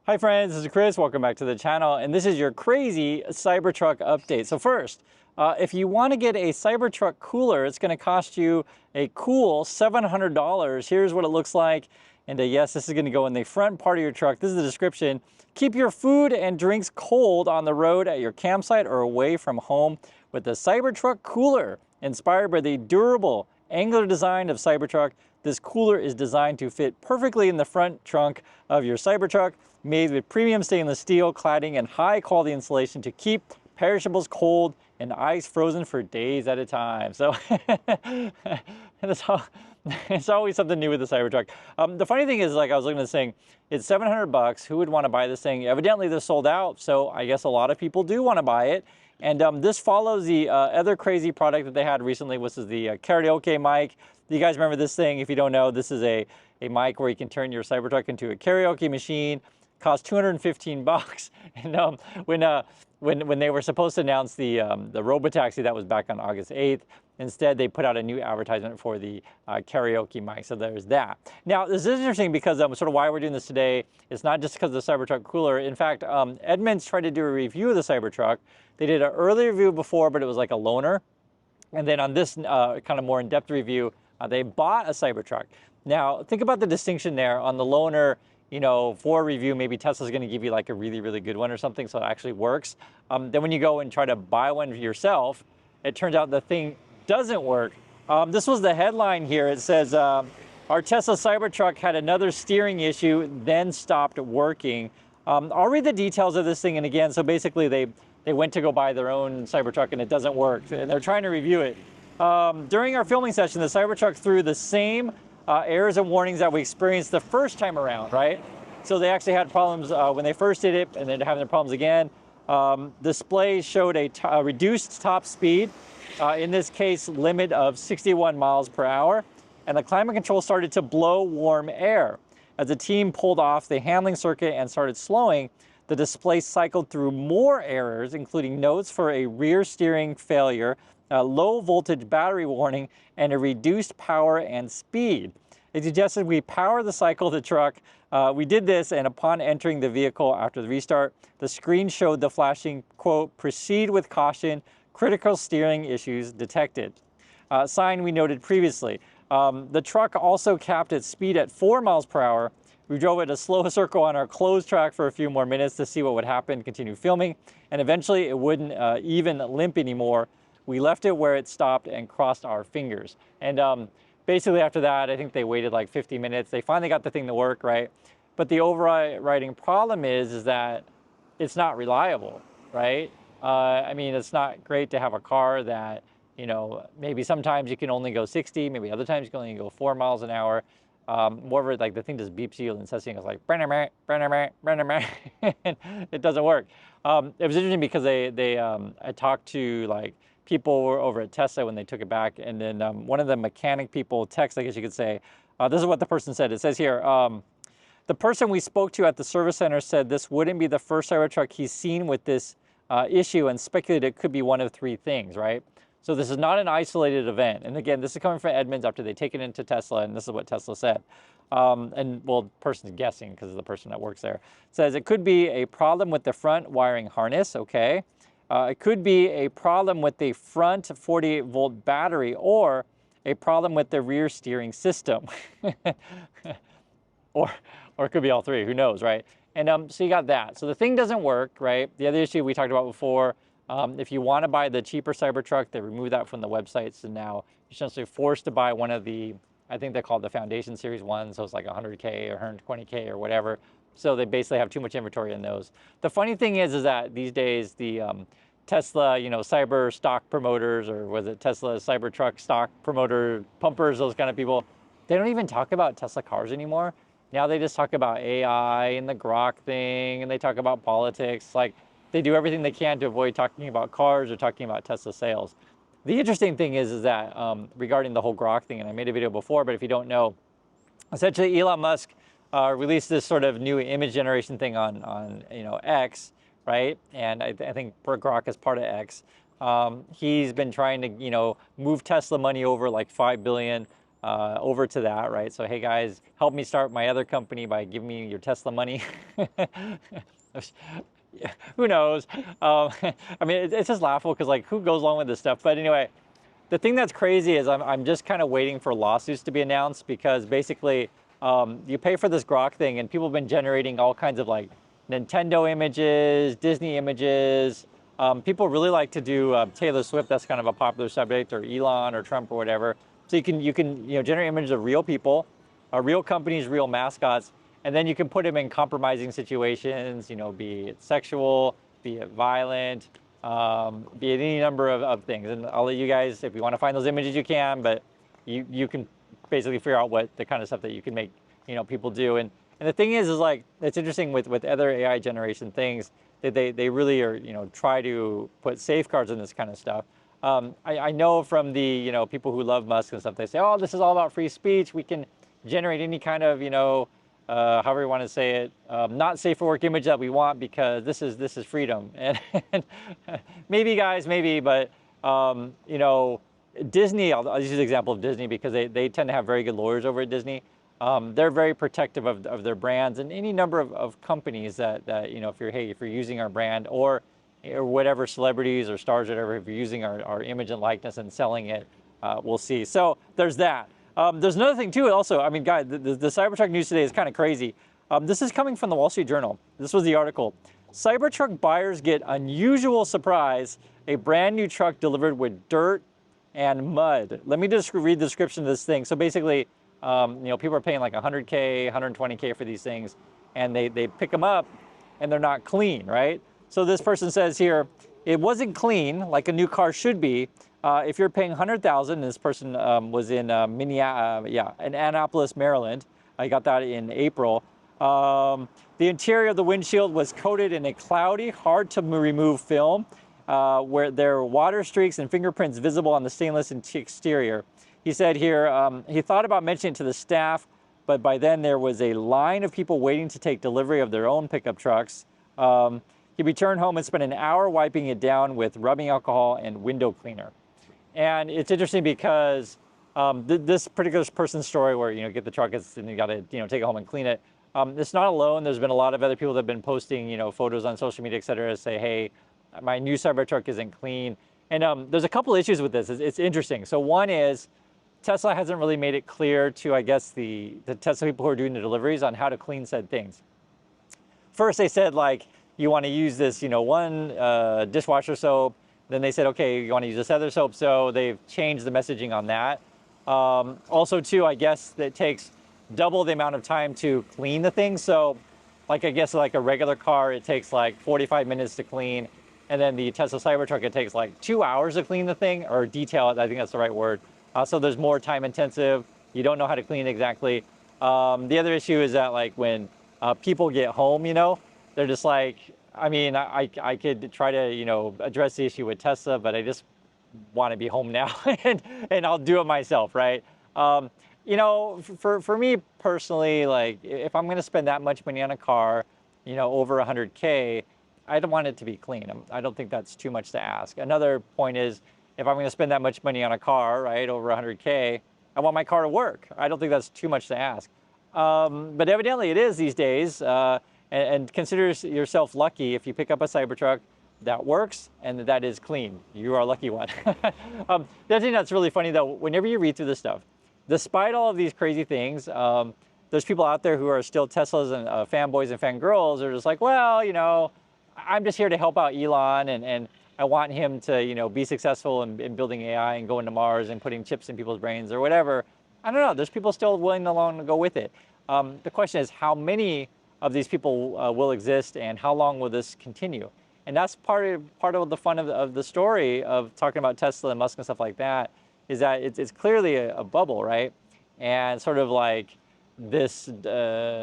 Hi friends, this is Chris. Welcome back to the channel, and this is your crazy Cybertruck update. So first, if you want to get a Cybertruck Cooler, it's going to cost you a cool $700. Here's what it looks like. And yes, this is going to go in the front part of your truck. This is the description. Keep your food and drinks cold on the road at your campsite or away from home with the Cybertruck Cooler. Inspired by the durable, angular design of Cybertruck, this cooler is designed to fit perfectly in the front trunk of your Cybertruck, made with premium stainless steel cladding and high quality insulation to keep perishables cold and ice frozen for days at a time. So it's always something new with the Cybertruck. The funny thing is, like I was looking at this thing, it's $700. Who would want to buy this thing? Evidently they're sold out, so I guess a lot of people do want to buy it. And this follows the other crazy product that they had recently, which is the karaoke mic. You guys remember this thing? If you don't know, this is a mic where you can turn your Cybertruck into a karaoke machine. Cost 215 bucks. And when they were supposed to announce the robotaxi, that was back on August 8th, instead they put out a new advertisement for the karaoke mic. So there's that. Now this is interesting because sort of why we're doing this today. It's not just because of the Cybertruck Cooler. In fact, Edmunds tried to do a review of the Cybertruck. They did an early review before, but it was like a loaner. And then on this kind of more in-depth review, they bought a Cybertruck. Now think about the distinction there. On the loaner, you know, for a review, maybe Tesla's going to give you like a really, really good one or something, so it actually works. Then when you go and try to buy one yourself, it turns out the thing doesn't work. This was the headline here. It says, our Tesla Cybertruck had another steering issue, then stopped working. I'll read the details of this thing, and again, so basically they went to go buy their own Cybertruck and it doesn't work, and they're trying to review it. During our filming session, the Cybertruck threw the same errors and warnings that we experienced the first time around, right? So they actually had problems when they first did it, and then having the problems again. Display showed a reduced top speed, in this case limit of 61 miles per hour, and the climate control started to blow warm air. As the team pulled off the handling circuit and started slowing, the display cycled through more errors, including notes for a rear steering failure, a low voltage battery warning, and a reduced power and speed. It suggested we power the cycle of the truck. We did this, and upon entering the vehicle after the restart, the screen showed the flashing, quote, proceed with caution, critical steering issues detected. Sign we noted previously. The truck also capped its speed at 4 miles per hour. We drove at a slow circle on our closed track for a few more minutes to see what would happen, continue filming, and eventually it wouldn't even limp anymore. We left it where it stopped and crossed our fingers. And basically after that, I think they waited like 50 minutes. They finally got the thing to work, right? But the overriding problem is that it's not reliable, right? I mean, it's not great to have a car that, you know, maybe sometimes you can only go 60, maybe other times you can only go 4 miles an hour. Moreover, like the thing just beeps you and says things like, and it doesn't work. It was interesting because I talked to like people over at Tesla when they took it back, and then one of the mechanic people text, I guess you could say, this is what the person said. It says here, the person we spoke to at the service center said this wouldn't be the first Cybertruck he's seen with this issue, and speculated it could be one of three things, right? So this is not an isolated event. And again, this is coming from Edmunds after they take it into Tesla, and this is what Tesla said. And well, the person's guessing because of the person that works there. It says it could be a problem with the front wiring harness, okay? It could be a problem with the front 48-volt battery, or a problem with the rear steering system. or it could be all three, who knows, right? And so you got that. So the thing doesn't work, right? The other issue we talked about before, if you want to buy the cheaper Cybertruck, they removed that from the website. So now you're essentially forced to buy one of the, I think they're called the Foundation Series 1. So it's like 100K or 120K or whatever. So they basically have too much inventory in those. The funny thing is that these days the Tesla, you know, cyber stock promoters, or was it Tesla Cybertruck stock promoter pumpers, those kind of people, they don't even talk about Tesla cars anymore. Now they just talk about AI and the Grok thing, and they talk about politics. Like, they do everything they can to avoid talking about cars or talking about Tesla sales. The interesting thing is that regarding the whole Grok thing, and I made a video before, but if you don't know, essentially Elon Musk released this sort of new image generation thing on you know, X, right? And I think Grok is part of X. He's been trying to, you know, move Tesla money over like $5 billion over to that, right? So, hey guys, help me start my other company by giving me your Tesla money. Yeah, who knows? I mean, it's just laughable because like, who goes along with this stuff? But anyway, the thing that's crazy is I'm just kind of waiting for lawsuits to be announced, because basically you pay for this Grok thing, and people have been generating all kinds of like Nintendo images, Disney images. People really like to do Taylor Swift. That's kind of a popular subject, or Elon or Trump or whatever. So you can generate images of real people, real companies, real mascots, and then you can put them in compromising situations. Be it sexual, be it violent, be it any number of things. And I'll let you guys, if you want to find those images, you can. But you can basically figure out what the kind of stuff that you can make people do. And the thing is like, it's interesting with other AI generation things that they really are try to put safeguards in this kind of stuff. I know from the people who love Musk and stuff, they say, oh, this is all about free speech. We can generate any kind of however you want to say it, not safe for work image that we want, because this is freedom. And maybe guys, maybe, but Disney, I'll use the example of Disney because they tend to have very good lawyers over at Disney. They're very protective of their brands, and any number of companies that if you're using our brand, or whatever, celebrities or stars, whatever, if you're using our image and likeness and selling it, we'll see. So there's that. There's another thing too. Also, I mean, guys, the Cybertruck news today is kind of crazy. This is coming from the Wall Street Journal. This was the article. Cybertruck buyers get unusual surprise. A brand new truck delivered with dirt and mud. Let me just read the description of this thing. So basically, people are paying like 100K, 120K for these things, and they pick them up and they're not clean, right? So this person says here, it wasn't clean like a new car should be. If you're paying $100,000, this person was in in Annapolis, Maryland. I got that in April. The interior of the windshield was coated in a cloudy, hard to remove film, where there were water streaks and fingerprints visible on the stainless exterior. He said here, he thought about mentioning it to the staff, but by then there was a line of people waiting to take delivery of their own pickup trucks. He returned home and spent an hour wiping it down with rubbing alcohol and window cleaner. And it's interesting because this particular person's story, where get the truck, and you got to take it home and clean it. It's not alone. There's been a lot of other people that have been posting photos on social media, et cetera, to say, hey, my new Cybertruck isn't clean. And there's a couple issues with this. It's interesting. So one is, Tesla hasn't really made it clear to, I guess, the Tesla people who are doing the deliveries on how to clean said things. First, they said, like, you want to use this, one dishwasher soap. Then they said, okay, you want to use this other soap. So they've changed the messaging on that. Also, too, I guess that takes double the amount of time to clean the thing. So, like, I guess like a regular car, it takes like 45 minutes to clean. And then the Tesla Cybertruck, it takes like 2 hours to clean the thing, or detail it. I think that's the right word. So there's more time intensive. You don't know how to clean exactly. The other issue is that, like, when people get home, they're just like, I mean, I could try to, address the issue with Tesla, but I just want to be home now, and I'll do it myself, right? For me personally, like, if I'm going to spend that much money on a car, over 100K, I don't want it to be clean. I don't think that's too much to ask. Another point is, if I'm going to spend that much money on a car, right, over 100K, I want my car to work. I don't think that's too much to ask. But evidently it is these days. And consider yourself lucky if you pick up a Cybertruck that works and that is clean. You are a lucky one. The other thing that's really funny, though, whenever you read through this stuff, despite all of these crazy things, there's people out there who are still Teslas and fanboys and fangirls. They're just like, well, I'm just here to help out Elon, and I want him to, be successful in building AI and going to Mars and putting chips in people's brains or whatever. I don't know. There's people still willing to go with it. The question is, how many of these people will exist, and how long will this continue? And that's part of the fun of the story of talking about Tesla and Musk and stuff like that, is that it's clearly a bubble, right? And sort of like this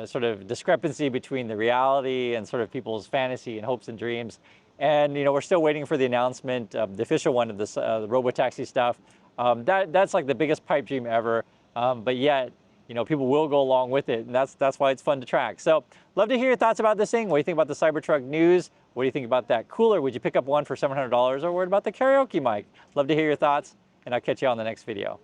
sort of discrepancy between the reality and sort of people's fantasy and hopes and dreams. And we're still waiting for the announcement, the official one of this the robotaxi stuff. That's like the biggest pipe dream ever, but yet people will go along with it, and that's why it's fun to track. So, love to hear your thoughts about this thing. What do you think about the Cybertruck news? What do you think about that cooler? Would you pick up one for $700, or what about the karaoke mic? Love to hear your thoughts, and I'll catch you on the next video.